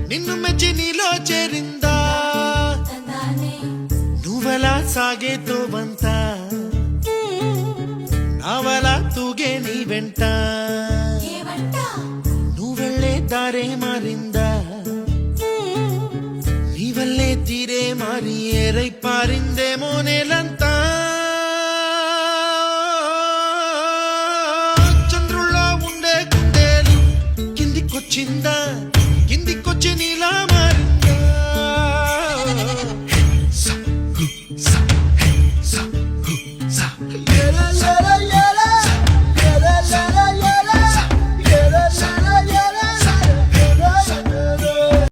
నిన్ను మెచ్చి నీలో చేరిందా నువ్వెలా సాగేతో వంత నావలా తూగే నీ వెంట నువ్వెళ్ళే దారే మారిందా నీ వల్లే తీరే మారి ఏరైపోయిందా